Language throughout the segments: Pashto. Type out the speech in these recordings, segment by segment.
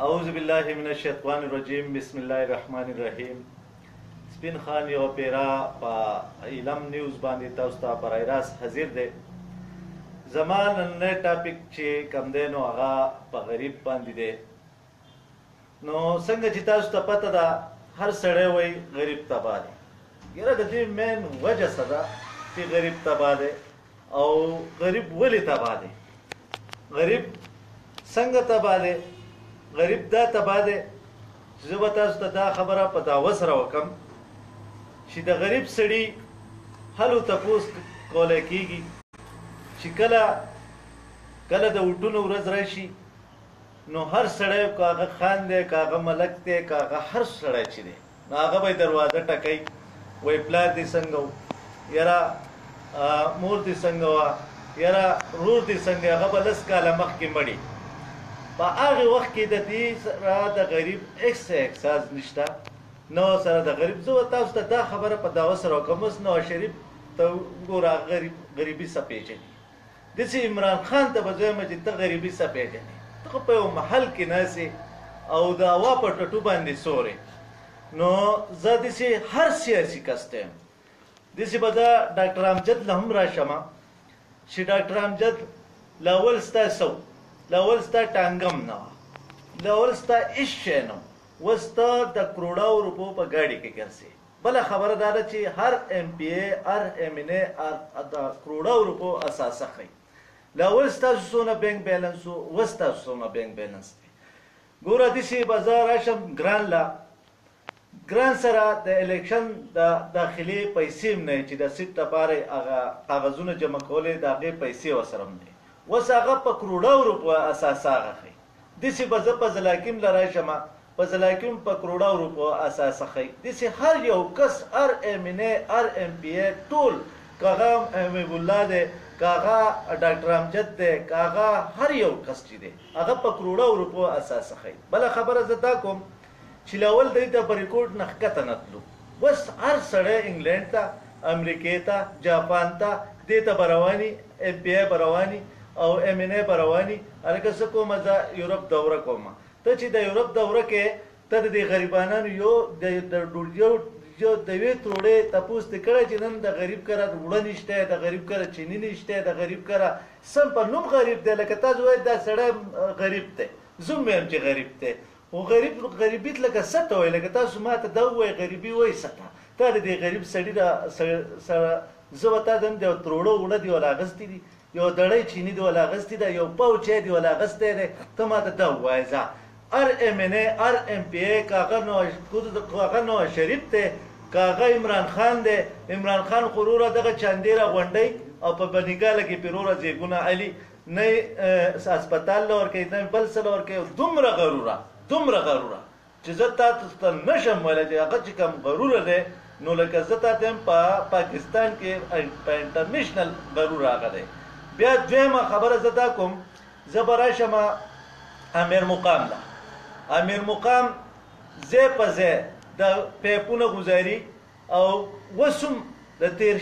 اعوذ بالله من الشیطان الرجیم بسم الله الرحمن الرحیم. سپین خان یو پیرا په علم نیوز باندې تاسو ته برای راست حاضر دی. زمان نن ټاپک چې کم دی نو هغه په غریب باندې دی. نو څنګه چې تاسو ته پته ده هر سړی وایي غریب تباه دی. یاره د دې مین وجه څه ده چې غریب تباه دی او غریب ولې تباه دی؟ غریب څنګه تباه دی؟ غریب دا تباه دی چې زه به تاسو ته دا خبره په دعوه سره وکړم چې د غریب سړي حل و تپوس کولی کېږي چې کله د وټونو ورځ راشي نو هر سړی که هغه خان دی که هغه ملک دی که هغه هر سړی چې دی نو هغه به یې دروازه ټکوي وایي پلار دې څنګه و، یاره مور دې څنګه وه، یاره رور دې څنګه، هغه به 10 کاله مخکې مړي. په هغې وخت کې د دې سره د غریب احساس نشته. نو سره د غریب زه تاسو ته دا خبره په دعوه سره وکړم. اوس نواز شریف ته وګوره غریبي څه پېژني. داسې عمران خان ته به زه وایم چې ته غریبي څه پېژنې؟ ته خو په یو محل کې ناستې او د هوا په ټټو باندې سورې. نو زه داسې هر سیاسي کس ته یم. داسې به زه ډاکټر امجد له هم راشم چې ډاکټر امجد له اول ستا څه لاول ستا ټانګم نه وه، لاول ستا هېڅ شی نه و، اوس ته د کروڑاو روپو په ګاډي کې ګرځې. بله خبره دا ده چې هر ایم پی ای هر ایم ان ای د کروڑاو روپو اثاثه ښیي. لاول ستاسو څونه بینک بیلنس و، اوس ستاسو څونه بینک بیلنس دی. ګوره داسې به زه راشم ګران سره د الیکشن د داخلي پیسې هم نه چې د سیټ لپاره هغه کاغذونه جمع کولې د هغې پیسې ورسره هم دی. اوس هغه په کروڑاو روپو اساسه هغه ښیي. داسې به زه په زلاکیم له راشم په زلاکیم په کروڑاو روپو اساسه ښیي. داسې هر یو کس هر ایم ان ای هر ایم پی ای ټول که هغه حبیب الله دی که هغه ډاکټر امجد دی که هغه هر یو کس چې دی هغه په کروڑاو روپو اساسه ښیي. بله خبره زه دا کوم چې لاول دوی ته په ریکورډ نه ښکته نه تلو. اوس هر سړی انګلینډ ته امریکې ته جاپان ته دې ته به رواني ایم پی ای به رواني او ایم ان ای به رواني. هلکه څه کومه زه یورپ دوره کوم. ته چې د یورپ دوره کې ته د دې غریبانانو یو د یوې تروړې تپوس دې کړی چې نن د غریب کره اوړه نشته، د غریب کره چیني نشته، د غریب کره سم په نوم غریب دی. لکه تاسو وایئ دا سړی غریب دی، زه هم وایم چې غریب دی. خو غریبي لکه څه ته وایي؟ لکه تاسو ما ته دا ووایئ غریبي وایي څه ته؟ تا د دې غریب سړي سره زه به تا د یو تروړه اوړه دې ول اخیستي دي، یو دړی چیني دی ول اخیستې ده، یو پاو چای دی ول اخیستی دی. ته ما ته دا ووایه ځه هر ایم ان ای هر ایم پی ای که هغه نواز شریف دی که هغه عمران خان دی. عمران خان خو وروره دغه چاندېره غونډۍ او په بنیګاله کې پرې وروره زیږونه علي نه هسپتال له ورکوي نه بل څه له ورکوي. دومره غروره چې زه تا ته نشم ویلی چې هغه چې کوم غروره دی نو لکه زه تا ته یم په پاکستان کې په انټرنیشنل غرور هغه دی. بیا دویمه خبره زه دا کوم زه به راشم امیر مقام له. امیر مقام ځای په ځای د پیپونه ګزاري او اوس هم د تیر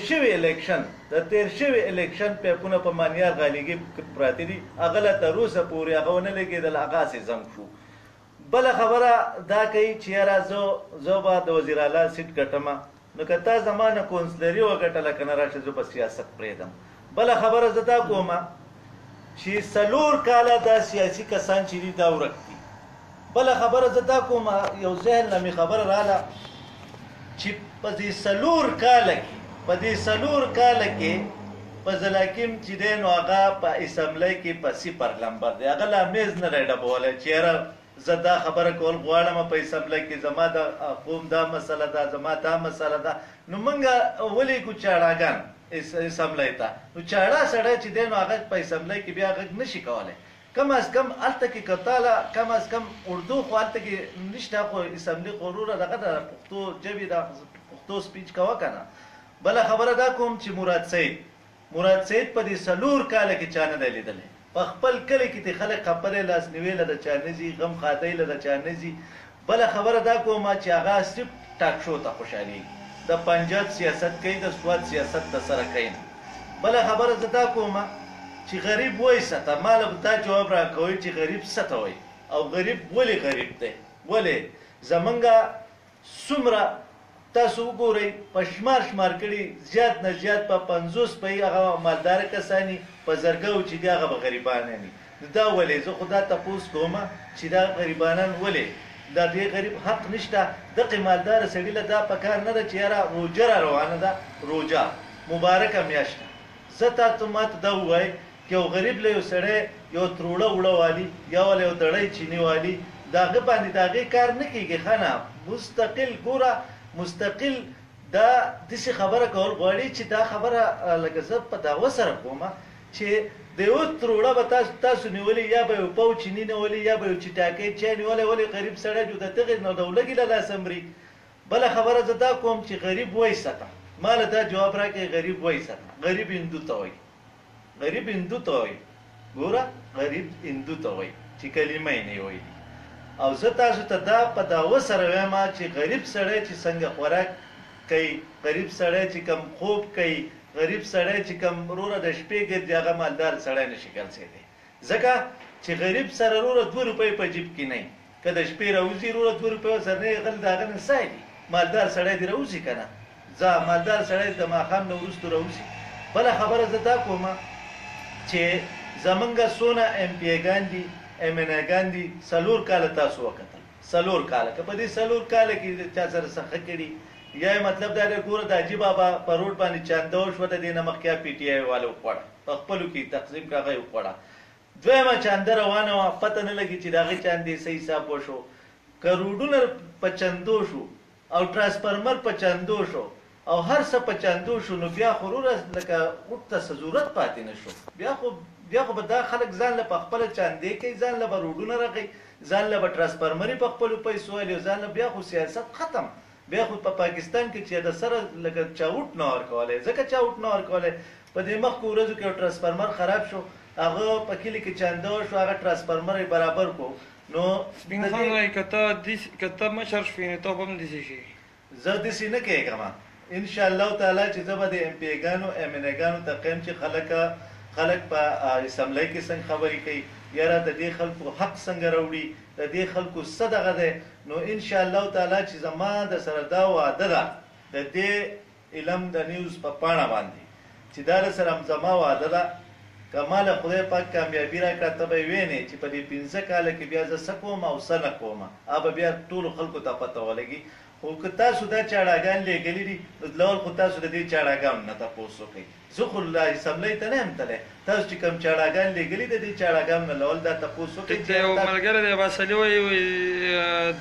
شوي الیکشن پیپونه په مانیار غالیګي پراته دي. هغه له تر اوسه پورې هغه ونه لګېدل، هغه هسې زنګ شو. بله خبره دا کوي چې یاره زه به د وزیر اعلی سیټ ګټم. نو که تا زما نه کونسلري وګټله که نه راشه زه به سیاست پرېږدم. بله خبره زه دا کوم چې 4 کاله دا سیاسي کسان چې دي دا ورک دي. بله خبره زه دا کوم یو ذهن نه مې خبره راله چې په دې 4 کاله کې په زلاکیم چې دی نو هغه په اسمبلی کې په 0 نمبر دی. هغه لا میز نه دی ډبولی چې یاره زه دا خبره کول غواړم په اسمبلی کې زما د قوم دا مسله ده زما دا مسله ده. نو موږ ولیکو چاړاګان اسمبلی ته. نو چاړه سړی چې دی نو هغه په اسمبلی کې بیا غږ نشي کولی. کم از کم هلته کې که تاله کم از کم اردو خو هلته کې نشته خو اسمبلی خو وروره دغه د پښتو ژبې د پښتو سپیچ کوه که نه. بله خبره دا کوم چې مراد سید په دې 4 کاله کې چا نه دی لیدلی. په خپل کلي کې د خلک خبرې لاسنیوی له د چا نه ځي، غم خادۍ له د چا نه ځي. بله خبره دا کوم چې هغه صرف ټاک شو ته خوشحالېږي، د پنجاب سیاست کوي، د سوات سیاست دسره کوي. بله خبره زه دا کوم چې غریب وایي څه ته؟ ما له دا جواب راکوئ چې غریب څه ته وایي. او غریب ولې غریب دی ولې زمونږه څومره تاسو وګورئ په شمار کړي زیات نه زیات په 50 په هغه مالدار کسانی په زرګو چې دی هغه به غریبانه ني دا ولې زه خدا تاسو کومه چې دا غریبانان ولې دا دې غریب حق نشته د مالدار سړي له دا پکار نه چې یاره روزه روانه ده روزه مبارکه میاشت زه تاسو ماته دا وای چې یو غریب له یو سړی یو تروړه وړه والی یا ول یو دړی چینی والی داغه باندې داغه کار نه کیږي خانه مستقل ګوره مستقل دا دسی خبره کول غواړي چې دا خبره لکه زه په داوا سره کومه چې د یو تروړه به تاسو نیولې یا به یو پاو چینی نیولې یا به یو چټاکې چای نیولې ولې غریب سړی جو د تغې نو دولګي له لاس امري بل خبره زه دا کوم چې غریب وای ساته مال دا جواب راکې غریب وای ساته غریب هندو ته وای غریب هندو ته وای ګوره غریب هندو ته وای چې کلمه یې نه وای او زه تاسو ته دا په داوا سره وایم چې غریب سړی چې څنګه خوراک کوي غریب سړی چې کم خوب کوي غریب سړی چې کم وروره د شپې ګرځي هغه مالدار سړی نشي ګرځېدی ځکه چې غریب سره وروره 2 روپۍ په جیب کې نه که د شپې راوځي وروره 2 روپۍ سره نه غل د هغه نه سایدي مالدار سړی دې راوځي که نه ځه مالدار سړی د ماښام نه وروسته راوځي بله خبره زه دا کومه چې زمونږ څونه ایم پی ګان دي ایم ان ګان دي 4 کاله تاسو وکتل 4 کاله که په دې 4 کاله کې چا سره څه ښه کړي یا مطلب دا دی ګوره د حاجي بابا په روډ باندې چانده وشوه د دې نه مخکې پی ټي آی والو وخوړه په خپلو کې تقسیم کاغه یې وخوړه دویمه چانده روانه وه پته نه لګي چې د هغې چاندې څه حساب وشو که روډونه په چندو شو او ټرانسفارمر په چندو شو او هر څه په چندو شو نو بیا خو وروره لکه اوږد ته څه ضرورت پاتې نه شو بیا خو به دا خلک ځان له په خپله چاندې کوي ځان له به روډونه رغوي ځان له به ټرانسفارمري په خپلو پیسو والي ځان له بیا خو سیاست ختم بیا خو په پاکستان کې چې د سره لکه چاوټ نه ورکولی ځکه چاوټ نه ورکولی په دې مخکې ورځو کې یو ټرانسفارمر خراب شو هغه په کلي کې چانده وشو هغه ټرانسفارمر یې برابر کړو نو سپین خان وایي که ته مشر شوې نو ته به هم داسې شي زه داسې نه کېږم انشاءالله تعالی چې زه به د ایم پی ګانو ایم ان ګانو ته قیم چې خلک په اسمبلی کې څنګه خبرې کوي یاره د دې خلکو حق څنګه راوړي د دې خلکو څه دغه دی نو انشاءالله تعالی چې زما د سره دا وعده ده د دې علم د نیوز په پاڼه باندې چې دا سره زما وعده ده که ماله خدای پاک کامیابي راکړه ته به یې وینې چې په دې 15 کاله کې بیا زه څه کوم او څه نه کوم به بیا ټولو خلکو ته پته ولګي خو که تاسو دا چاړهګان لېږلي دي نو لول خو تاسو د دې چاړهګانو نه تپوس وکړئ زه خو اسمبلی ته نه یم تللی تاسو چې کوم چاړهګان لېږلي د دې چاړهګانو نه لول دا تپوس وکړئ یو ملګری دی عباسعلي وایي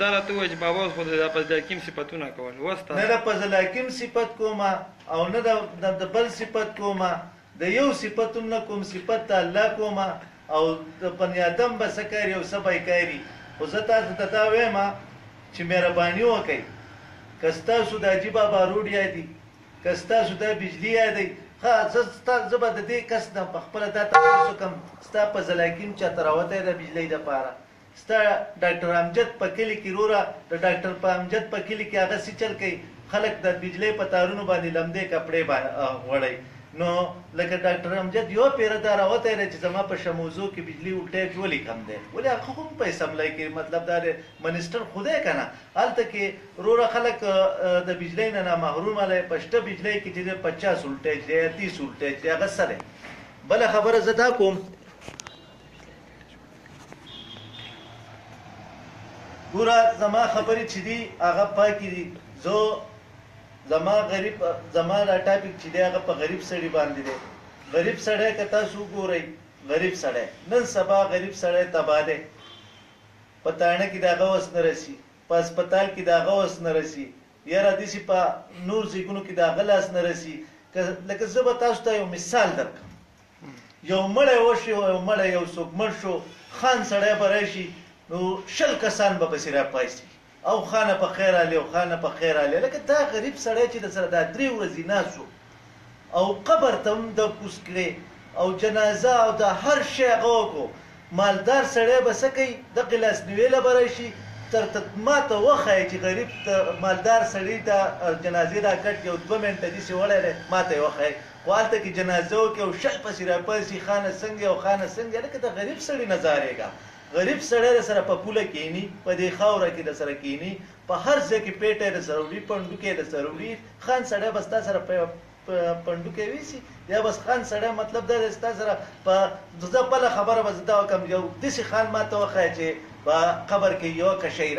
دا راته ووایي چې بابا اوس خو د فضل حکیم صفتونه کول وسته نه د فضل حکیم صفت کومه او نه د بل صفت کومه د یو صفت هم نه کوم صفت ته الله کومه او د بني ادم به څه کاري او څه به یې کاري خو زه تاسو ته دا وایم چې مهرباني وکئ که ستاسو د حاجي بابا روډ یادي که ستاسو دا بجلي یادی ښه زه به د دې کس نه په خپله دا تپوس وکړم ستا فضل حکیم چاته راوتی د بجلۍ دپاره ستا ډاکټر امجد په کلي کې وروره د ډاکټر په امجد په کلي کې هغه څه چل کوي خلک د بجلۍ په تارونو باندې لمدې کپړې غوړئ نو لکه ډاکټر امجد یو پیره دا راوتی دی چې زما په شموزو کې بجلي ولټیج ولې کم دی ولې هغه هم په اسمبلی کې مطلب دا دی منسټر خو دی که نه هلته کې وروره خلک د بجلۍ نه نامحرومه دی په شته بجلۍ کې چې دی 50 ولټیج دی یا 30 ولټیج دی هغه څه دی بله خبره زه دا کوم ګوره زما خبرې چې دي هغه پاکې دي زه زما دا ټاپک چې دی هغه په غریب سړي باندې دی غریب سړی که تاسو وګورئ غریب سړی نن سبا غریب سړی تباه دی په تاڼه کې د هغه وس نه رسي په هسپتال کې د هغه وس نه رسي یاره داسې په نور ځایونو کې د هغه لاس نه رسي لکه زه به تاسو ته یو مثال درکړم یو مړی وشو یو مړی یو څوک مړ شو خان سړی به راشي نو 20 کسان به پسې راپاسي او خانه په خیر علي او خانه په خیر علي لکه دا غریب سړی چې د سره دا 3 ورځې ناست او قبر ته هم د کوز کړې او جنازه او د هر شی هغه وکړو مالدار سړی به څه کوي دغې لاسنیویله به راشي تر ما ته وښایي چې غریب مالدار سړي ته جنازې را کټ یو 2 منټه داسې وړی دی ما ته یې وښایي خو هلته کې جنازه وکړي او 20 پسې راپاسي خانه څنګه او خانه څنګه لکه د غریب سړي نه ځارېږه غریب سړی سره په پوله کېني په دې خاوره کې د سره کېني په هر ځای کې پیټه د سره وړي پنډوکې د سره وړي خان سړی بس تا سره پنډوکې ویسي یا بس خان سړی مطلب دا ستا سره په زه بله خبره به زه دا وکړم یو داسې خان ما ته وښیه چې په قبر کې یو کشۍ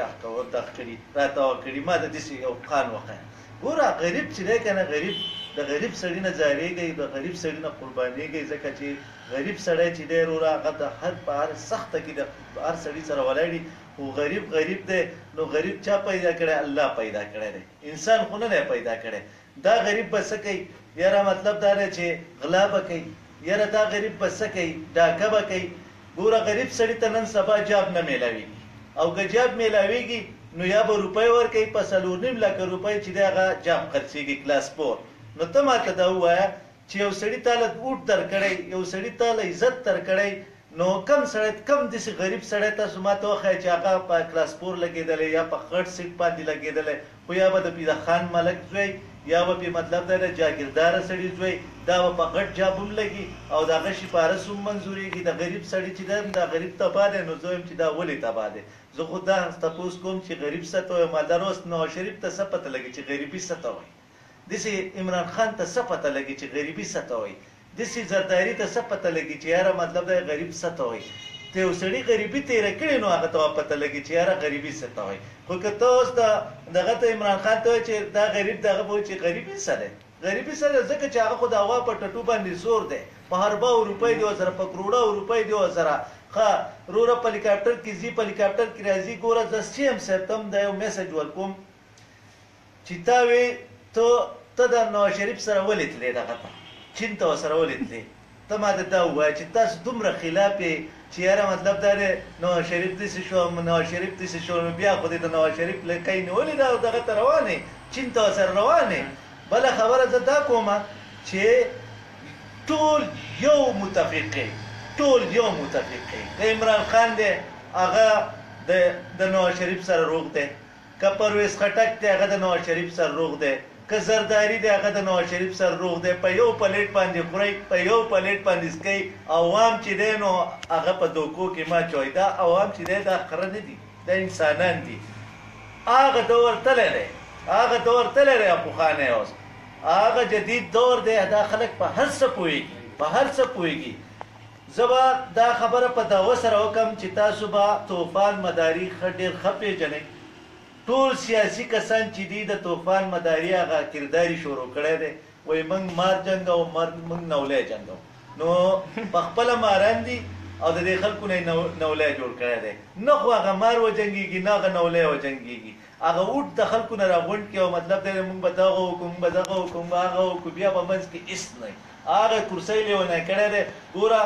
دغ کړي راته وکړي ما د داسې یو خان وښیه ګوره غریب چې دی که نه غریب د غریب سړي نه ځارېږئ د غریب سړي نه قربانېږئ ځکه چې غریب سړی چې دی وروره هغه د هر په هر سخته کې د هر سړي سره ولاړي خو غریب دی نو غریب چا پیدا کړی الله پیدا کړی دی انسان خو نه دی پیدا کړی دا غریب به څه کوي یاره مطلب دا دی چې غلا به کوي یاره دا غریب به څه کوي ډاکه به کوي ګوره غریب سړي ته نن سبا جاب نه میلاویږي او که جاب میلاویږي نو یا به روپۍ ورکوي په 4.5 لکه روپۍ چې دی هغه جاب خرڅېږي کلاس 4 نو ته ماته دا ووایه چې یو سړي تاله اوټ درکړی یو سړي تاله عزت درکړی نو کم سړی کم داسې غریب سړی تاسو ما ته وښایه چې هغه په کلاس 4 لګېدلی یا په غټ سیټ باندې لګېدلی خو یا به د خان ملک زوی یا به پې مطلب دا د جاګیرداره سړي زوی دا به په غټ جاب هم لګي او د هغه شپارس هم منظورېږي د غریب سړي چې دی دا غریب تباه دی نو زه وایم چې دا ولې تباه دی زه خو دا تپوس کوم چې غریب څه ته وایم مالدار اوس نواز شریف ته څه پته لګي چې غریبي څه ته وایي داسې عمران خان ته څه پته لګي چې غریبي څه ته وایي داسې زرداري ته څه پته لګي چې یاره مطلب دی غریب څه ته وایي ته یو سړي غریبي تېره کړې نو هغه ته پته لګي چې یاره غریبي څه ته وایي خو که ته اوس دغه ته عمران خان ته وایي چې دا غریب دغه به وایي چې غریبي څه دی غریبي څه دی ځکه چې هغه خو د هوا په ټټو باندې زور دی په هرباو روپۍ دی ورسره په کروړو روپۍ دی ورسره ښه وروره په هلیکاپټر کې ځي په هلیکاپټر کې راځي ګوره زه سیم صاحب ته هم دا یو میسج ورکوم چې تا وې ته د نواز شریف سره ولې تلې دغه ته چین ته ورسره ولې تلې ته ما ته دا ووایه چې تاسو دومره خلاف یې چې یاره مطلب دا دی نواز شریف داسې شو نواز شریف داسې شو نو بیا خو دې د نواز شریف لکۍ نیولې ده او دغه ته روانې چین ته ورسره روانې بله خبره زه دا کومه چې ټول یو متفق د عمران خان دی هغه د نواز شریف سره روغ دی که پرویز خټک دی هغه د نواز شریف سره روغ دی که زرداری دی هغه د نواز شریف سره روغ دی په یو پلیټ باندې خورئ په یو پلیټ باندې څکئ عوام چې دی نو هغه په دوکو کې ما چوي دا عوام چې دی دا خره نه دي دا انسانان دي هغه دور تللی دی پخوانی اوس هغه جدید دور دی دا خلک په هر څه پوهېږي زه به دا خبره په دعوه سره وکړم چې تاسو به طوفان مداري ډېر ښه پېژنئ ټول سیاسي کسان چې دي د طوفان مداري هغه کرداري شروع کړی دی وایي موږ مار جنګو موږ نولی جنګو نو په خپله ماران دي او د دې خلکو نه نولی جوړ کړی دی نه خو هغه مار وجنګېږي نه هغه نولی وجنګېږي هغه اوټ د خلکو نه راغونډ کړي او مطلب دی موږ به دغه وکړو موږ به دغه وکړو موږ به هغه وکړو بیا به منځ کې هېڅ نه وي هغه کرسۍ لیونی کړی دی ګوره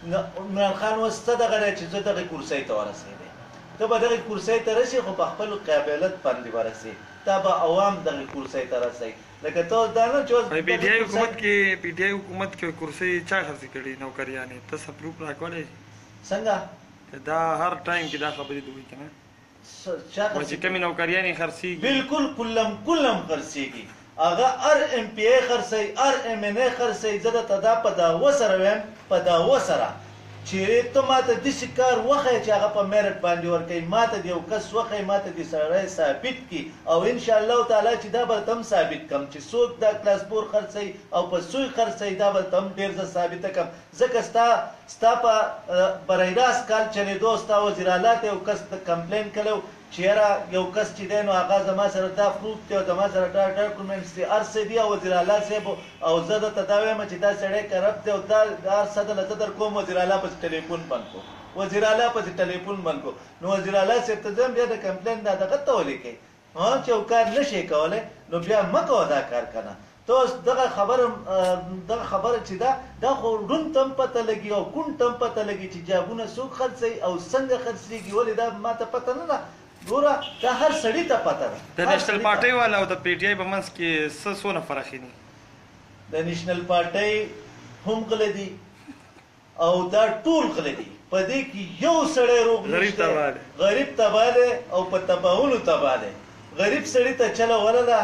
عمران خان اوس څه دغه دی چې زه دغې کرسۍ ته ورسېدی ته به دغې کرسۍ ته رسې خو په خپل قابلیت باندې به رسې تا به عوام دغې کرسۍ ته رسئ لکه ته اوس دا نه چې اوس پی ټي آی حکومت کې کرسۍ چا خرڅې کړي نوکریانې ته سپروف راکولی څنګه دا هر ټایم کې دا خبرې دوی که نه چې کومې نوکریانې خرڅېږي بالکل کلم خرڅېږي هغه هر ایم پی ای خرڅوي هر ایم ان ای خرڅوي زه درته دا په دعوه سره وایم په دعوه سره چې ته ماته داسې کار وښیه چې هغه په میرټ باندې ورکوي ماته د یو کس وښیي ماته د سړی ثابت کړي او انشاءالله تعالی چې دا به درته هم ثابت کړم چې څوک دا کلاس 4 خرڅوي او په سوی خرڅوي دا به درته هم ډېر زه ثابته کړم ځکه ستا په برای راست کال چلېدو ستا وزیر اعلی ته یو کس کمپلین کړی چې یاره یو کس چې دی نو هغه زما سره دا پروف دی او زما سره دا ډاکومنټس دي هر څه دي او وزیر اعلی صاحب او زه درته دا وایم چې دا سړی کرپټ دی او دا هر څه دله زه در کوم وزیر اعلی پسې ټلیفون بند کړو نو وزیر اعلی صاحب ته ځم بیا د کمپلین دا دغه ته ولیکئ چې یو کار نه شئ کولی نو بیا مه کوه دا کار که نه ته اوس دغه خبره چې دا خو ړوند ته هم پته لګي او کونډ ته هم پته لګي چې جابونه څوک خرڅوي او څنګه خرڅېږي ولې دا ماته پته نه ده ګوره دا هر سړي ته پته ده د نیشنل پارټۍ والا او د پی ټي آی په منځ کې څونه فرق دی د نیشنل پارټۍ هم غله دي او دا ټول غله دي په دې کې یو سړی روغ نشته غریب تباه دی او په تباهونو تباه دی غریب سړي ته چله وله ده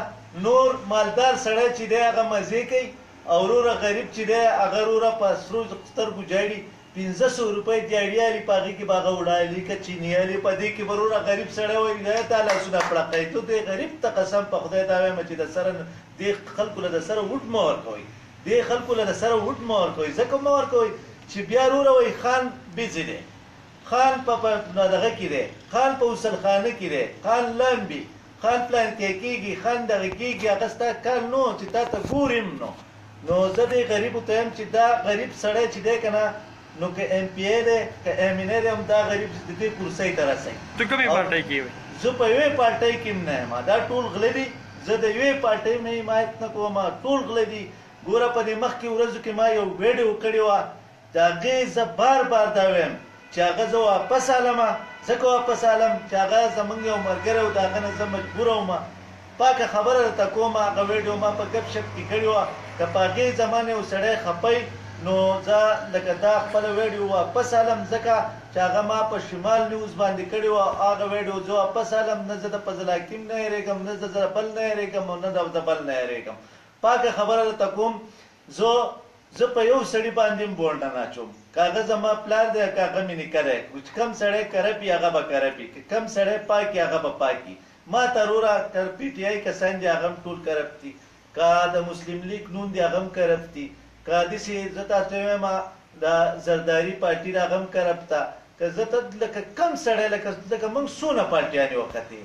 نور مالدار سړی چې دی هغه مزې کوي او وروره غریب چې دی هغه وروره په سرو سترګو جاړي 1500 روپۍ دیاړیالي په هغې کې به هغه وړالي که چینیالي په دې کې به وروره غریب سړی وایي دا تا لاسونه پړقی ته دې غریب ته قسم په خدای دا وایم چې د سره دې خلکو له د سره وډ مه ورکوئ دې خلکو له د سره وډ مه ورکوئ ځکه مه ورکوئ چې بیا وروره وایي خان بیزي دی خان په دغه کې دی خان په وصلخانه کې دی خان لامبي خان پلان کې کېږي خان دغه کېږي هغه ستا کار نو چې تا ته ګورم نو زه دې غریبو ته یم چې دا غریب سړی چې دی که نه نو که ایم پی ای دی که ایم ان ای دی هم دا غریب د دې کرسۍ ته رسوي ته کومې پارټۍ کې وې زه په یوې پارټۍ کې هم نه یم دا ټول غله دي زه د یوې پارټۍ نه حمایت نه کوم ټول غله دي ګوره په دې مخکې ورځو کې ما یو ویډیو کړې وه د هغې زه بار بار دا وایم چې هغه زه واپس هلمه ځکه واپس هلم چې هغه زمونږ یو ملګری و د هغه نه زه مجبوره ومه پاکه خبره درته کوم هغه ویډیو ما په ګپ شپ کې کړې وه که په هغې زمانې یو سړی خفی نو زه لکه دا خپله ویډیو واپس هلم ځکه چې هغه ما په شمال نیوز باندې کړې وه هغه ویډیو زه واپس هلم نه زه د فضلاکیم نه هېرېږم نه زه د بل نه هېرېږم او نه د بل نه هېرېږم پاکه خبره درته کوم زه په یو سړي باندې هم بول نه اچوم که هغه زما پلار دی که هغه مې نیکه دی چې کوم سړی کرپي هغه به کرپي که کوم سړی پاکي هغه به پاکي ما ته وروره که پي ټي آی کسان دي هغه هم ټول کرپ دي که د مسلم لیگ نون دی هغه هم کرپ دي که داسې زه تاسو ته وایم د زرداري پارټي د هغه هم کرپ ده که زه ته لکه کم سړی لکه موږ څونه پارټیانې وکتې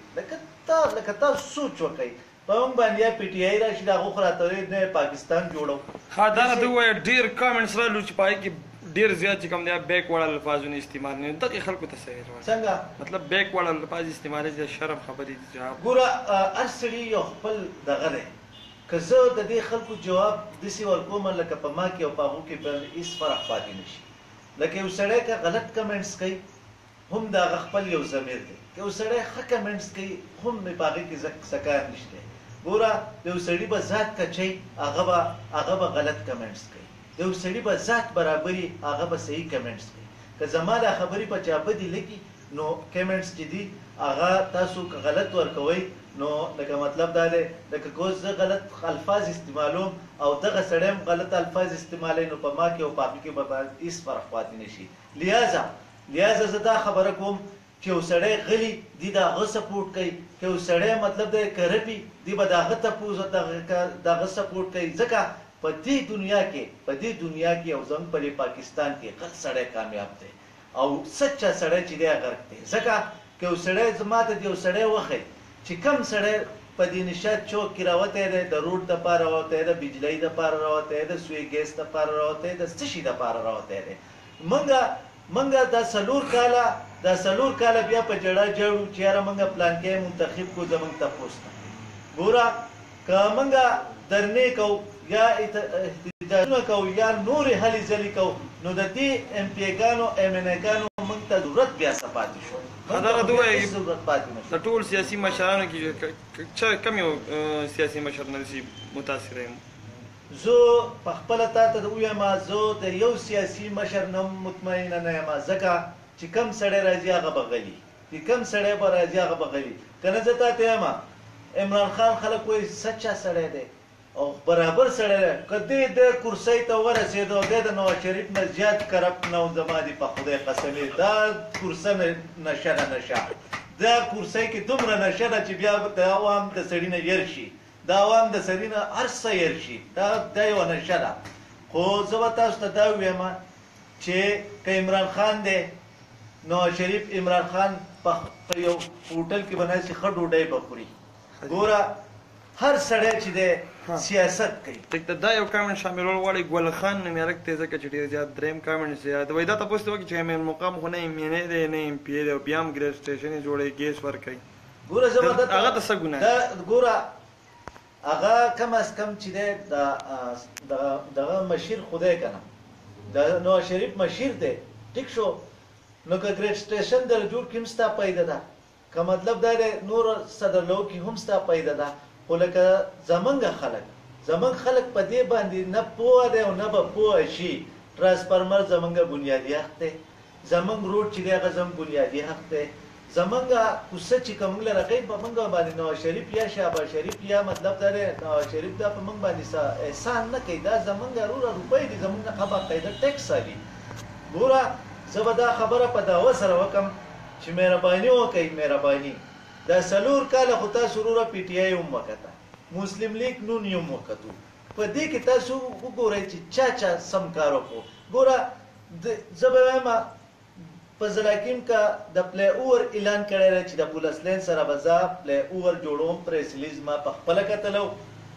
لکه تاسو سوچ وکئ په موږ باندې یا پي ټي آی راشي د هغو خو راته وایي نه پاکستان جوړو ها دا راته ووایه ډېر کامنټس رالو چې په هغې کې ډېر زیات چې کوم دی بیک وړه الفاظونه استعمال نه دغې خلکو ته څه څنګه مطلب بیک وړه الفاظ استعمالوي د شرم خبرې دي ګوره هر سړي یو خپل دغه دی که زه د دې خلکو جواب داسې ورکوم لکه په ما کې او په هغو کې به هېڅ فرق پاتې نه شي لکه یو سړی که غلط کمنټس کوي هم د هغه خپل یو ضمیر دی که یو سړی ښه کمنټس کوي هم مې په هغې کې څه کار نشته ګوره یو سړي به ذات کچی هغه به غلط کمنټس کوي یو سړي به ذات برابري هغه به صحیح کمنټس کوي که زما دا خبرې په چا بدې لګي نو کمنټس چې دي هغه تاسو که غلط ورکوئ نو لکه مطلب دا دی لکه که اوس زه غلط الفاظ استعمالوم او دغه سړی هم غلط الفاظ استعمالوي نو په ما کې او په هغې کې به هېڅ فرق پاتې نه شي لہذا زه دا خبره کوم چې یو سړی غلی دی د هغه سپورټ کوي که یو سړی مطلب دی کرپي دی به د هغه تپوس د هغه سپورټ کوي ځکه په دې دنیا کې او زموږ په پاکستان کې غل سړی کامیاب دی او سچا سړی چې دی غرق دی ځکه که یو سړی زما ته د یو سړی وښی چې کم سړی په دې نشاط چوک کې راوتی دی د روډ دپاره راوتی دی د بجلۍ دپاره راوتی دی د سوی ګیس دپاره راوتی دی د څه شي دپاره راوتی دی موږ دا څلور کاله بیا په جړه جړو چې یاره موږ پلانکی منتخب کړو زموږ تپوس نه ګوره که موږ درنې کوو یا احتجاجونه کوو یا نورې هلې ځلې کوو نو د دې ایم پی ګانو ایم ان ګانو موږ ته ضرورت بیا څه پاتې شو د ټول سیاسي مشرانو کې کم یو سیاسي مشر نه داسې متاثره یم زه په خپله تا ته ووایم زه د یو سیاسي مشر نه مطمئنه نه یم ځکه چې کم سړی راځي هغه به غلي چې کم سړی به راځي هغه به غلي که نه زه تا ته یم عمران خان خلک وایي سچا سړی دی او برابر سړی دی که دی د کرسۍ ته ورسېدو دی د نواز شریف نه زیات کرپټ نه و زما دې په خدای قسمې دا کرسه نشه ده نشه دا کرسۍ کې دومره نشه ده چې بیا د عوام د سړي نه ير شي د عوام د سړي نه هر څه ير شي دا یوه نشه ده خو زه به تاسو ته دا ووایم چې که عمران خان دی نواز شریف عمران خان په یو هوټل کې به ناستې ښه ډوډۍ به خوري ګوره هر سړی چې دی سیاست کوي دا یو کامنټ شاملول غواړي ګل خان نومیالک دی ځکه چې ډېر زیات درېیم کامنټ زیات وایي دا تپوس ته وکړي چې ایم مقام خو نه ایم ان ای دی نه ایم پی ای دی او بیا هم ګریډ سټیشن یې جوړوي ګیس ورکوي ګوره زه به هغه ته څه ګناه ګوره هغه کم از کم چې دی دغه مشیر خدای که نه د نواز شریف مشیر دی ټیک شو نو که ګریډ سټیشن در جوړ کړي هم ستا پیدا ده که مطلب دا دی نور صدرلو کې هم ستا پیدا ده خو لکه زمونږ خلک په دې باندې نه پوه دی او نه به پوه شي ټرانسفارمر زمونږ بنیادي حق دی زمونږ روډ چې دی هغه زموږ بنیادي حق دی زمونږ کوڅه چې که موږ له رقی په موږ باندې نواز شریف یا شهباز شریف یا مطلب دا دی نواز شریف دا په موږ باندې احسان نه کوي دا زمونږ روپۍ دي زمونږ نه باقاعده ټیکس دي ګوره زه به دا خبره په دعوه سره وکړم چې مهرباني وکئ مهرباني دا 4 کاله خو تاسو وروره پی ټی آی هم وکته مسلم لیگ نون یې هم وکتو په دې کې تاسو وګورئ چې چا سم کار وکړو ګوره زه به وایم په ضلع کا د پلی اوور اعلان کړی دی چې د پولس لین سره به زه پلی اوور جوړوم پریس ریلیز ما په خپله کتلو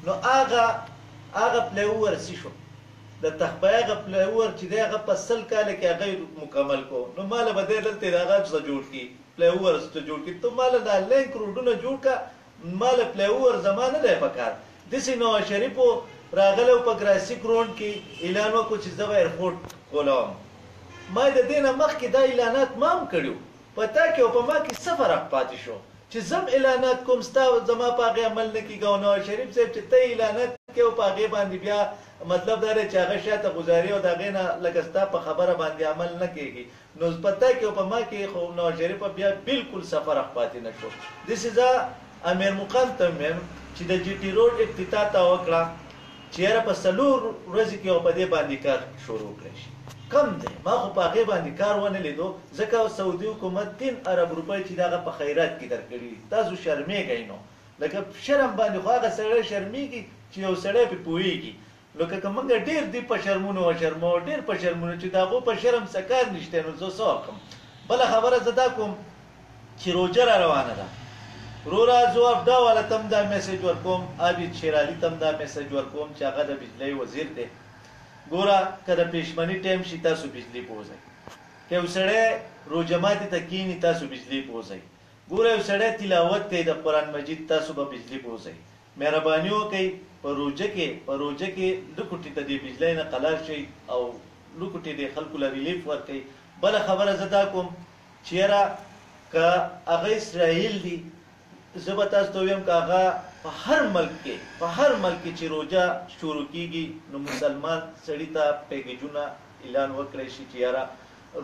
نو هغه پلی اوور څه شو د تخبه هغه پلی اوور چې دی هغه په 100 کاله کې هغه مکمل کو نو ماله به دی دلته د هغه څه جوړ کړي پلی اوور څه جوړ کړي ته ماله دا لین کروډونه جوړ کړه ماله پلی اوور زمانه دی پکار داسې نواز شریفو راغلی په ګراسي ګراونډ کې اعلان وکړو چې زه به ایرپورټ کولوم ما د دې نه مخکې دا اعلانات ما هم کړي په تا کې او په ما کې څه فرق پاتې شو چې زم اعلانات کوم ستا زما په هغې عمل نه کېږي او نواز شریف صاحب چې ته اعلانات کوې او په هغې باندې بیا مطلب دا دی چې هغه شاته ګزاري او د هغې نه لکه ستا په خبره باندې عمل نه کېږي نو په تا کې او په ما کې خو نواز شریف بیا بالکل څه فرق پاتې نه شو داسې زه امیر مقام ته ویم چې د جي ټي روډ افتتاح ته وکړه چې یاره په 4 ورځې کې او په دې باندې کار شروع کړی شي کم دی ما خو په هغې باندې کار ونه لیدو ځکه سعودي حکومت 3 ارب روپۍ چې د هغه په خیرات کې درکړي تاسو شرمېږئ نو لکه شرم باندې خو هغه سړی شرمېږي چې یو سړی پرې پوهېږي لکه که موږ ډېر دي په شرمونو وشرمو ډېر په شرمونو چې د هغو په شرم څه کار نشته نو زه څه وکړم بله خبره زه دا کوم چې روژه را روانه ده وروره زه ابدا والا تم دا میسج ورکوم عابد شیرعلي تم دا میسج ورکوم چې هغه د بجلۍ وزیر دی ګوره که د پېشمني ټایم شي تاسو بجلي پوځئ که یو سړی روژه ماتې ته کښېني تاسو بجلي پوځئ ګوره یو سړی تلاوت کوي د قرآن مجید تاسو به بجلي پوځئ مهرباني وکئ په روژه کې لوکوټې ته د بجلۍ نه قلار شئ او لوکوټې د خلکو له ریلیف ورکئ بله خبره زه دا کوم چې یاره که هغه اسرائیل دي زه به تاسو ته ویم که هغه په هر ملک کې چې روژه شروع کېږي نو مسلمان سړي ته پیکیجونه اعلان وکړی شي چې یاره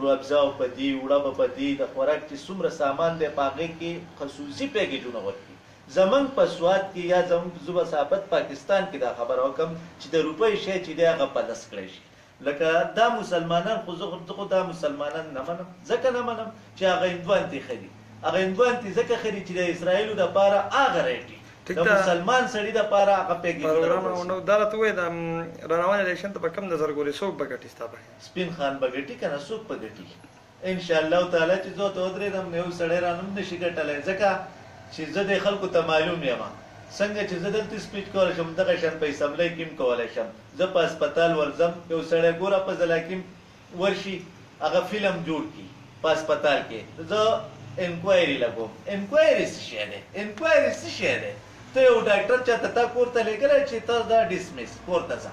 روابزه به په دي وړه به په دي د خوراک چې څومره سامان دی په هغې کې خصوصي پیکیجونه ورکړي زمونږ په سوات کې یا زمونږ زه به ثابت پاکستان کې دا خبره وکړم چې د روپۍ شی چې دی هغه په لس کړی شي لکه دا مسلمانان خو زه خو دا مسلمانان نه منم ځکه نه منم چې هغه هندوان تی ښه دي هغه هندوان تی ځکه ښه دي چې د اسرائیلو دپاره هغه ریټ دي د مسلمان سړي دپاره هغه پیکیجونه دا راته ووایې د رانوان الیکشن ته به کم نظر ګورې څوک به ګټي ستا به سپین خان به ګټي که نه څوک به ګټي انشاءالله تعالی چې زه ورته ودرېدم نو یو سړی رانه نشي ګټلی ځکه چې زه د خلکو ته معلوم یم څنګه چې زه دلته سپیچ کولی شم دغه شان په اسمبلی کې هم کولی شم زه په اسپتال ورځم یو سړی ګوره په ضلع کې ورشي هغه فلم جوړ کړي په اسپتال کې زه انکوایري لګوم انکوایري څه شی دی انکوایري څه شی دی ته یو ډاکټر چاته تا کور ته لیږلی چې ته دا ډسمس کور ته ځه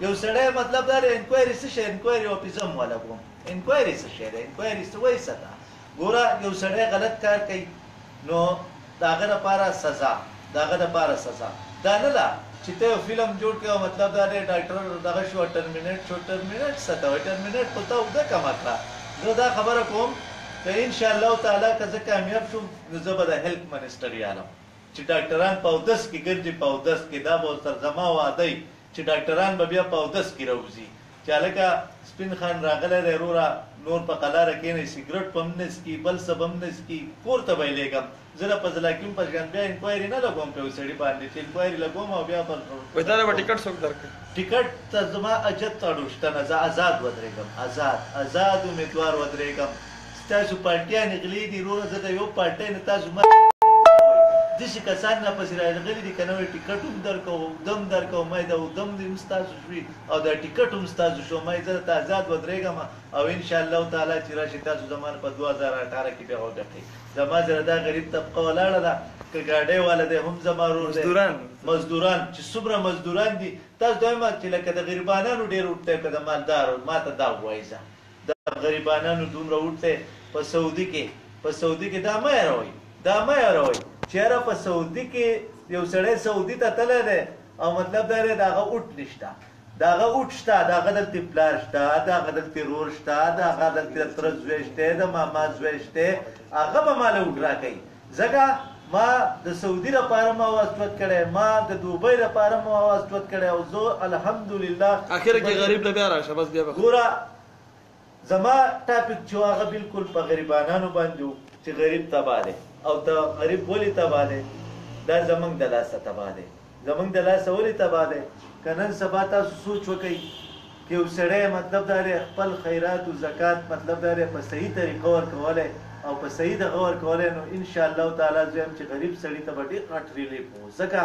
یو سړی مطلب دا دی انکوایري څه شی انکوایري آفیس هم ولګوم انکوایري څه شی دی انکوایري څه وایي څه ده ګوره یو سړی غلط کار کوي نو د هغه دپاره سزا د هغه دپاره سزا دا نه ده چې ته یو فلم جوړ کړې او مطلب دا دی ډاکټر دغه شو ټرمینیټ شو ټرمینیټ څه ته وایي ټرمینیټ خو ته اوږده کمه کړه زه دا خبره کوم که انشاءالله تعالی که زه کامیاب شوم نو زه به د هیلث منسټر یالم چې ډاکټران په اودس کې ګرځي په اودس کې دا به ورسره زما وعده وي چې ډاکټران به بیا په اودس کې راوځي چې هلکه سپین خان راغلی دی وروره نور په قلاره کښېنئ سګرټ به هم نه څکي بل څه به هم نه څکي کور ته به یې لېږم زه له په ضلع کې هم په شان بیا انکوایري نه لګوم په یو سړي باندې چې انکوایري لګوم او بیا وایي دا به ټیکټ څوک درکوي ټیکټ ته زما اجت تړو شته نه زه آزاد ودرېږم آزاد امیدوار ودرېږم ستاسو پارټیانې غلي دي وروره زه د یو پارټۍ نه تاسو داسې کسان نه پسې راغلي دي که نه وایي ټیکټ هم درکوو دم درکوو ما یې دا دم دې هم ستاسو شوي او دا ټیکټ هم ستاسو شو ما یې زه درته آزاد ودرېږم او انشاءالله تعالی چې راشي تاسو زما په 2018 کې بیا وګټئ زما سره دا غریب طبقه ولاړه ده که ګاډۍ والا دی هم زما ورور دی مزدوران چې څومره مزدوران دي تاسو ته وایم چې لکه د غریبانانو ډېر اوټ دی که د مالدارو ما ته دا ووایي زه د غریبانانو دومره اوټ دی په سعودي کې دا مه هېروئ دا مه هېروئ چې یاره په سعودي کې یو سړی سعودي ته تللی دی او مطلب دا دی د هغه اوټ نشته د هغه اوټ شته د هغه دلته پلار شته د هغه دلته رور شته د هغه دلته تره زوی شته د ماما زوی شته هغه به ماله اوټ راکوي ځکه ما د سعودي لپاره مو اواز چوت کړی ما د دوبۍ لپاره مو اواز چوت کړی او زه الحمدلله اخر کې غریب له بیا راشه بس بیا ګوره زما ټاپک چې هغه بالکل په غریبانانو باندې چې غریب تباه دی او ته غریب ولې تباه دی دا زمونږ د لاسه تباه دی زمونږ د لاسه ولې تباه دی که نن سبا تاسو سوچ وکئ که یو سړی مطلب دا دی خپل خیرات و زکات مطلب دا دی په صحیح طریقه ورکولی او په صحیح دغه ورکولی نو انشاءالله تعالی زه یم چې غریب سړي ته به ډېر غټ ریلیف و ځکه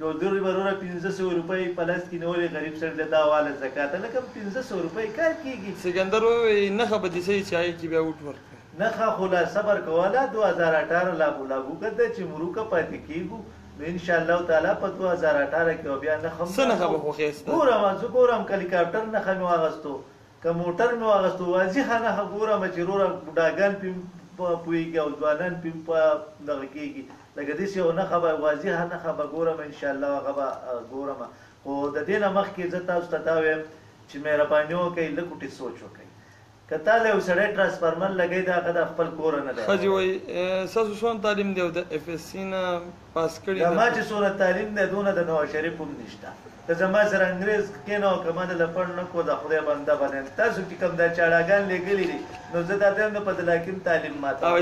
یو دوی بروره 500 روپۍ په لاس کې نیولې غریب سړي ته دا واله زکات نه کوم 500 روپۍ کار کېږي سکندر ووایي نښه به دې صحیح چې هغې کې بیا وټ ورکړه نښه خو لا صبر کوله 2018 لاګو کړه چې مروکه پاتې کېږو نو انشاءالله تعالی په 2018 کې بیا نښه څه نښه به خوښېسته ګورم زه ګورم هلیکاپټر نښه مې واغستو که موټر مې واغستو واضحه نښه ګورم چې وروره بوډاګان پې پوهېږي او ځوانان پې په دغه کېږي لکه داسې یو نښه به واضحه نښه به ګورم انشاءالله هغه به ګورم خو د دې نه مخکې زه تاسو ته دا وایم چې مهرباني وکړئ لږ وټې سوچ وکړئ که تا له یو سړی ټرانسفارمر لګوي د هغه د خپل کوره نه دی ښځې وایي ستاسو څومره تعلیم دی او د اف اس سی نه پاس کړي زما چې څومره تعلیم دی دونه د نواز شریف هم نشته که زما سره انګرېز کښېنه او که ما د لپړ نه کړو د خدای بنده به نه یم تاسو چې کوم دا چاړاګان لېږلي دي نو زه دا ته هم د فضل حکیم تعلیم ما ته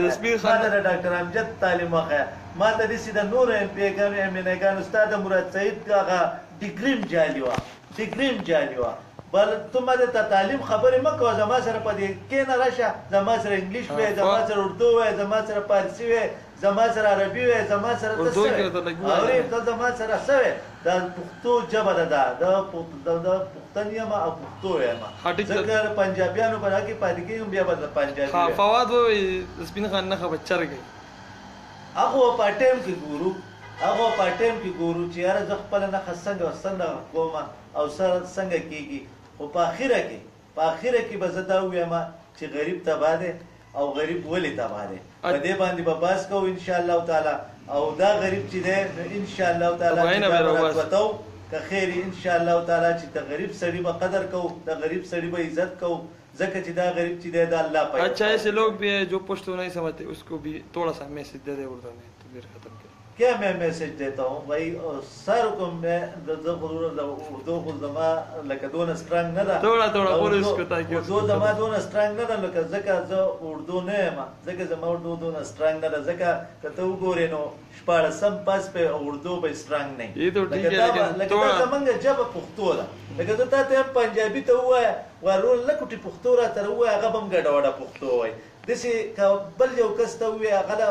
ما ته د ډاکټر امجد تعلیم وښیه ما ته داسې د نورو ایم پی ګانو ایم ان ګانو ستا د مراد سعید هغه ډیګري هم جعلي وه ډیګري هم جعلي وه بل ته ما د تعلیم خبرې مه کوه زما سره په دې کښېنه راشه زما سره انګلیش وایې زما سره اردو وایې زما سره فارسي وایې زما سره عربي وایې زما سره ته څه وایې ته زما سره څه وایې دا پښتو ژبه ده د پښتن یم او پښتو یم ځکه پنجابیانو په هغه کې پاتې کېږم بیا به د پنجابي فواد وایي سپین خان نښه به چرګی هغه په ټایم کې ګورو هغه په ټایم کې ګورو چې یاره زه خپله نښه څنګه کوم او څنګه کېږي خو په اخره کې به زه دا ووایم چې غریب تباه دی او غریب ولې تباه دی په دې باندې به بحث کوو انشاءالله تعالی او دا غریب چې دی نو انشاءالله تعالی وتو که خیر انشاءالله تعالی چې د غریب سړي به قدر کوو د غریب سړي به عزت کوو ځکه چې دا غریب چې دی دا الله پیدا اچھا ایسے لوگ بھی ہیں جو پشتو نہیں سمجھتے اس کو بھی تھوڑا سا میسج دے دے اردو میں تو پھر ختم کریں کیا میں میسج دیتا ہوں بھائی سر کو میں اردو خو زما لکه دونه سترنګ نه ده تھوڑا اور اس کو تاکي اردو زما دونه سترنګ نه ده لکه ځکه زه اردو نه یم ځکه زما اردو دونه سترنګ نه ده ځکه که ته وګورې نو 14 پاس په اردو به سترنګ نه یہ تو ٹھیک ہے لیکن تھوڑا زمونږ ژبه پښتو ده لکه زه تا ته پنجابي ته ووایه ورور لکوټي پښتو راته ووایه هغه به هم ګډه وډه پښتو وایي داسې که بل یو کس ته ووایه هغه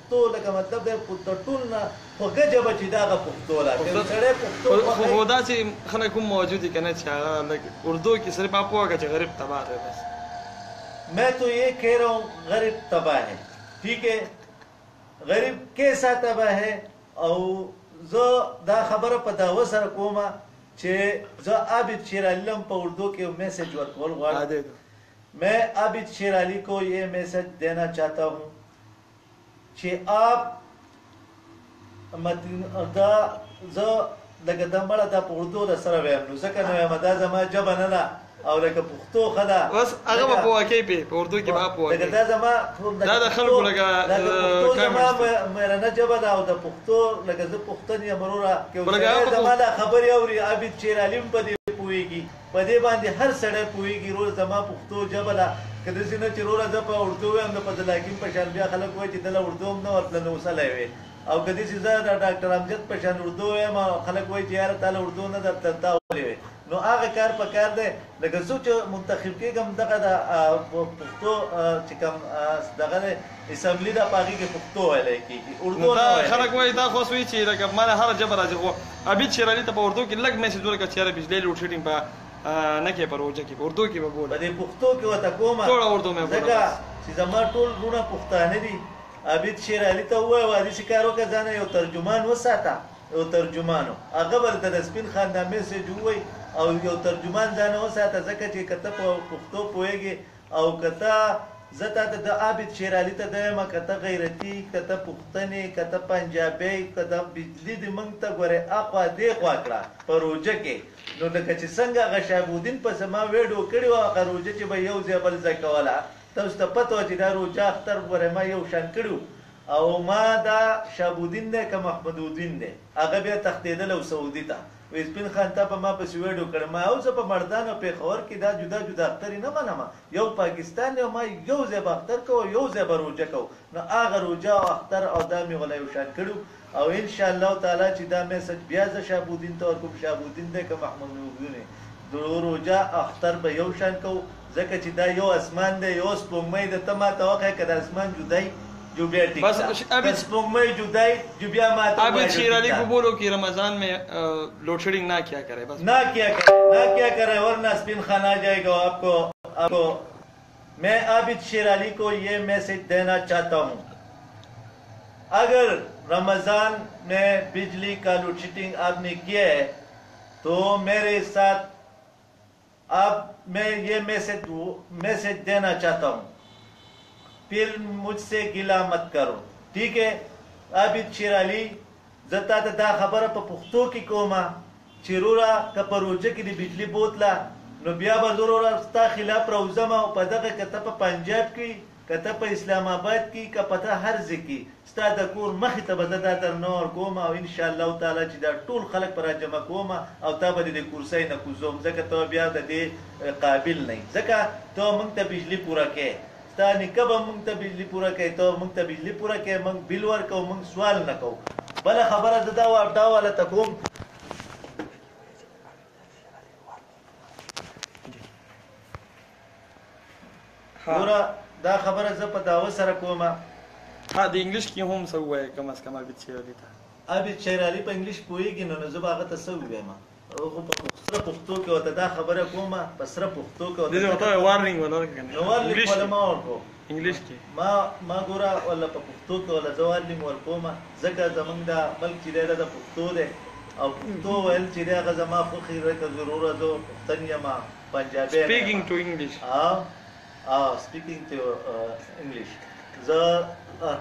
پښتو لکه مطلب دی د ټول نه خوږه ژبه چې دا هغه پښتو ده که سړی پښتو خو داسې خلک هم موجود دي که نه چې هغه اردو کې صرف آپ وکړه چې غریب تباه دی بس میں تو یہ کہہ رہا ہوں غریب تباہ ہے ٹھیک ہے غریب کیسا تباہ ہے او زه دا خبره په دعوه سره کومه چې زه عابد شیر علي لم په اردو کې میسج ورکول غواړم میں عابد شیر علی کو یہ میسج دینا چاہتا ہوں چې آپ دا زه لکه دا مړه دا په اردو د سره ویم نو ځکه نو یم دا زما ژبه نه ده او لکه پښتو ښه ده بس هغه به په واقعي په اردو کې به په واقعي لکه دا زما دا د خلکو لکه پښتو زما مېرنه ژبه ده او د پښتو لکه زه پښتون یم وروره که زما دا خبرې اوري عابد شیر علي هم په دې پوهېږي په دې باندې هر سړی پوهېږي وروره زما پښتو ژبه ده که داسې نه چې وروره زه په اردو وایم د فضل حکیم په شان بیا خلک وایي چې دله اردو هم نه ورتله نو وسلی وې او که داسې زه د ډاکټر امجد په شان اردو وایم خلک وایي چې یاره تاله اردو نه درته تا ولې وې نو هغه کار په کار دی لکه زه چې منتخب کېږم دغه د پښتو چې کوم دغه دی اسمبلي ده په هغې کې پښتو ویلی کېږي اردو نه خلک وایي دا خو وایي چې لکه ما هره ژبه راځي خو عابد شیر علي ته په اردو کې لږ میسج ورکړه چې یاره بجلی لوډ شیډینګ به نه کې په روژه کې په اردو کې به بوله په دې پښتو کې ورته کومه ټوله اردو مې بوله ځکه چې زما ټول وروڼه پښتانه دي عابد شیر علي ته ووایه وادي کار وکړه ځانه یو ترجمان وساته یو ترجمانو هغه به درته د سپین خان دا میسج ووایي او یو ترجمان ځانه وساته ځکه چې که ته په پښتو پوهېږې او که ته زه تا ته د عابد شیر علي ته دا یم که ته غیرتي که ته پښتن یې که ته پنجابی که ته بجلي دې موږ ته ګورې اخوا دېخوا کړه په روژه کې نو لکه چې څنګه هغه شهابالدین پسې ما ویډیو کړې وه هغه روژه چې به یو ځای بل ځای کوله تاسو ته پته وه چې دا روژه اختر ګورې ما یو شان کړي او ما دا شهابالدین دی که محمد الدین دی هغه بیا تښتېدلی و سعودي ته سپین خان ته په ما پسې ویډیو کړی ما او زه په مردان او پېښور کې دا جدا جدا اخترې نه منم یو پاکستان یو ما یو ځای به اختر کوو یو ځای به روژه کوو نو هغه روژه او اختر او دا مې غله یو شان کړو او انشاءالله تعالی چې دا میسج بیا زه شهابالدین ته ورکوم شهابالدین دی که محمود نورالدین روژه اختر به یو شان کوو ځکه چې دا یو اسمان دی یو سپوږمۍ ده ته ما ته وښیه که د اسمان جدای جو بیا ٹھیک بس سپوږمۍ جدائی جو بیا ما ته عابد شیر علی کو بولو کہ رمضان میں لوڈ شیڈنگ نہ کیا کرے بس نہ کیا کرے ورنہ سپین خان آ جائے گا آپ کو میں عابد شیر علی کو یہ میسج دینا چاہتا ہوں اگر رمضان میں بجلی کا لوڈ شیڈنگ آپ نے کیا ہے تو میرے ساتھ آپ میں یہ میسج دینا چاہتا ہوں پھر مجھ سے گلا مت کرو ٹھیک ہے عابد شیر علی زتا ته دا خبره په پښتو کې کومه چې رورا که په روژه کې د بجلی بوتله نو بیا به زه رورا ستا خلاف راوځم او په دغه که ته په پنجاب کې که ته په اسلام آباد کې که په ته هر ځای کې ستا د کور مخې ته به زه دا درنه ورکوم او انشاءالله تعالی چې دا ټول خلک به راجمع کوم او تا به د دې کورسۍ نه کوزوم ځکه ته بیا د دې قابل نه یې ځکه ته موږ ته بجلی پوره کوې ستا نیکه به موږ ته بجلی پوره کوي ته موږ ته بجلی پوره کوي موږ بیل ورکوو موږ سوال نه کوو بله خبره زه دا واله ته کوم ګوره دا خبره زه په دعوه سره کوم ها د انګلیش کې هم څه ووایه کم از کم عابد شیر علي ته عابد شیر علي په انګلیش پوهېږي نو زه به هغه ته څه ووایم خو په سره پښتو کې ورته دا خبره کوم په سره پښتو کې ورته وارنینګ ولرکه نو وارنینګ ولا ما ورکو انګلیش کې ما ګوره ولا په پښتو کې ولا زه وارنینګ ورکوم ځکه زمونږ دا ملک چې دی د پښتو دی او پښتو ویل چې دی هغه زما خوښي دی که ضروره زه پښتن یم پنجابی سپیکینګ ټو انګلیش سپیکینګ ټو انګلیش زه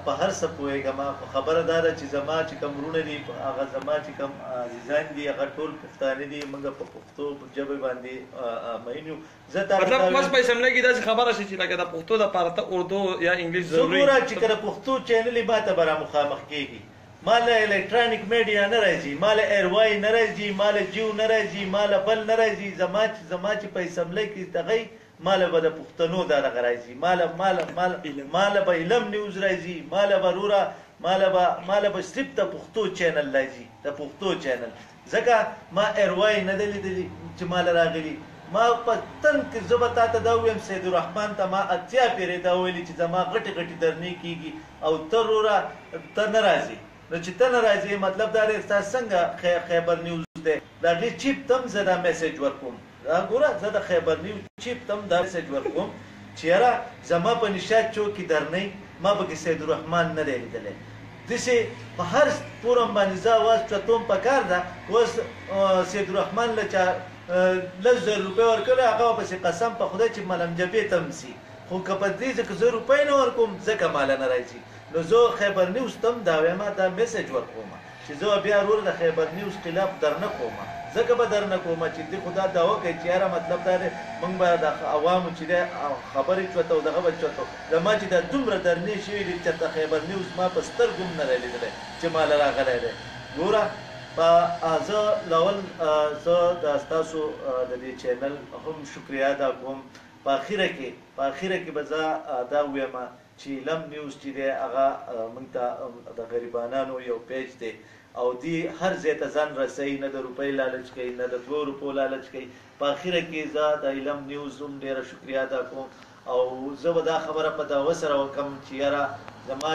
په هر څه پوهېږم خو خبره دا ده چې زما چې کوم وروڼه دي هغه زما چې کوم عزیزان دي هغه ټول پښتانه دي موږ په پښتو ژبې باندې مین یو مطلب بس په اسمبلی کې داسې خبره شي چې لکه د پښتو دپاره ته اردو یا انګلیش ضروري ګوره چې کله پښتو چینل یې ما ته به رامخامخ کېږي ما له الکترانیک میډیا نه راځي ما له ایروای نه راځي ما له جیو نه راځي ما له بل نه راځي زما چې په اسمبلی کې دغی ماله به د پښتنو دا دغه راځي ماله به علم نیوز راځي ماله به روره ماله به صرف د پښتو چینل راځي د پښتو چینل ځکه ما ایروای نه دی لیدلي چې ماله راغلي ما په تن کې زه به تا ته دا ووایم سیدالرحمن ته ما اتیا پیرې دا ویلي چې زما غټې غټې درنې کېږي او ته روره ته نه راځې نو چې ته نه راځې مطلب دا دی ستا څنګه خیبر نیوز دی د هغې چیپ ته هم زه دا میسج ورکوم ګوره زه د خیبر نیوز چیپ ته هم دا میسج ورکوم چې یاره زما په نشاد چوک کې درنۍ ما پکې سیدالرحمن نه دی لیدلی داسې په هر فورم باندې زه اواز چوتوم پکار ده اوس سیدالرحمن له چا 10,000 روپۍ ورکړی هغه به پسې قسم په خدای چې ملم جبې ته هم سي خو که په دې ځکه زه روپۍ نه ورکوم ځکه ماله نه راځي نو زه خیبر نیوز ته هم دا وایم دا میسج ورکوم چې زه بیا وروره د خیبر نیوز خلاف درنه کوم ځکه به درنه کوم چې دې خو دا دعوه کوي چې یاره مطلب دا دی موږ به د عوامو چې دی خبرې چوته او دغه به چوته زما چې دا دومره درنې شوي دي چې د خیبر نیوز ما په سترګو هم نه دی لیدلی چې ماله راغلی دی ګوره زه لاول زه د ستاسو د دې چینل هم شکریه ادا کوم په اخره کې به زه دا ووایم چې علم نیوز چې دی هغه موږ ته د غریبانانو یو پیج دی او دی هر ځای ته ځان رسوي نه د روپۍ لالچ کوي نه د 2 روپو لالچ کوي په اخره کې زه د علم نیوز هم ډېره شکریه ادا کوم او زه به دا خبره په دعوه سره وکړم چې یاره زما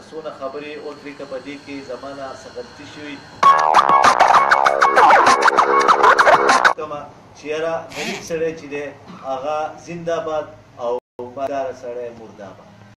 څونه خبرې وکړي که په دې کې زما نه څه غلطي شوي چې یاره غریب سړی چې دی هغه زنده باد او مالداره سړی مرده باد